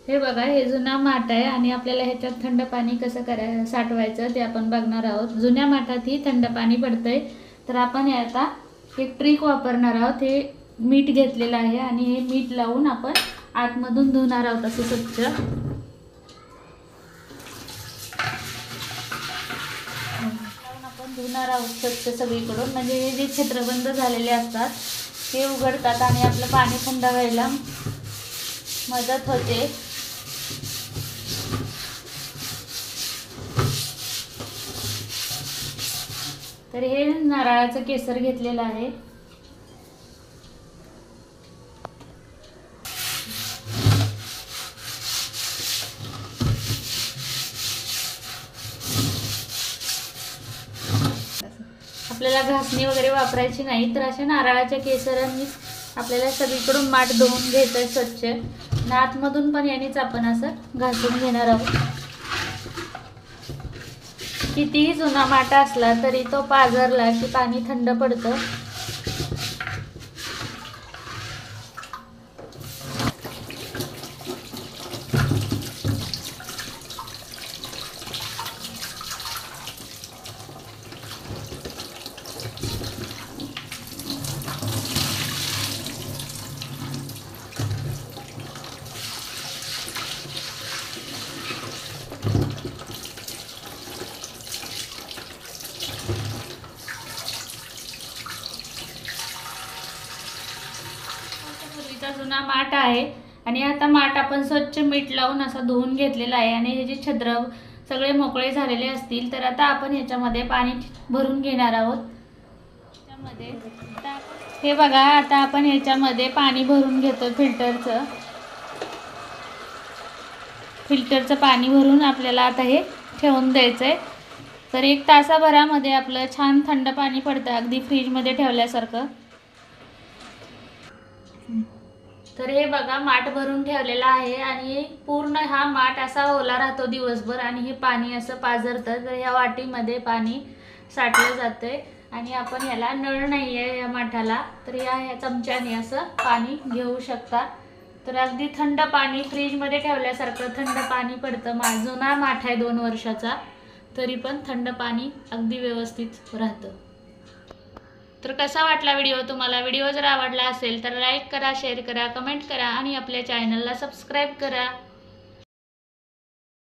हे बघा, हे जुना माठ आहे आणि आपल्याला ह्याच्यात थंड पाणी कसं साठवायचं ते आपण बघणार आहोत। जुन्या माठातही थंड पाणी पडतंय, तर आपण हे आता एक ट्रिक वापरणार आहोत। हे मीठ घेतलेलं आहे आणि हे मीठ लावून आपण आतमधून धुणार आहोत असं स्वच्छ। लावून आपण धुणार आहोत स्वच्छ सगळीकडून, म्हणजे हे जे छिद्रबंद झालेले असतात ते उघडतात आणि आपलं पाणी थंड व्हायला मदत होते। तर हे नारळाचं केसर घेतलेलं आहे। आपल्याला घासणी वगैरे वापरायची नाही, तर अशा नारळाच्या केसरांनी आपल्याला सगळीकडून माठ धुवून घ्यायचं स्वच्छ। आतमधून पण यानेच आपण असं घासून घेणार आहोत। कितीही जुना माठ असला तरी तो पाझरला की पाणी थंड पडतं। जुना माठ आहे आणि आता माठ आपण स्वच्छ मीठ लावून असा धुवून घेतलेला आहे आणि हे जे छिद्र सगळे मोकळे झालेले असतील, तर आता आपण ह्याच्यामध्ये पाणी भरून घेणार आहोत। त्यामध्ये हे बघा, आता आपण ह्याच्यामध्ये पाणी भरून घेतो। फिल्टरचं पाणी भरून आपल्याला आता हे ठेवून द्यायचंय। तर 1 तासाभरामध्ये आपलं छान थंड पाणी पडतं, अगदी फ्रीजमध्ये ठेवल्यासारखं। तर हे बघा, माठ भरून ठेवलेला आहे आणि पूर्ण हा माठ असा ओला राहतो दिवसभर आणि हे पाणी असं पाझरतं। तर ह्या वाटीमध्ये पाणी साठलं जातंय आणि आपण याला नळ नाही आहे या माठाला, तर ह्या चमच्याने असं पाणी घेऊ शकता। तर अगदी थंड पाणी, फ्रीजमध्ये ठेवल्यासारखं थंड पाणी पडतं। जुना माठ आहे 2 वर्षाचा, तरी पण थंड पाणी अगदी व्यवस्थित राहतं। तर कसा वाटला व्हिडिओ तुम्हाला? व्हिडिओ जर आवडला असेल तर लाईक करा, शेअर करा, कमेंट करा आणि आपल्या चॅनलला सबस्क्राईब करा।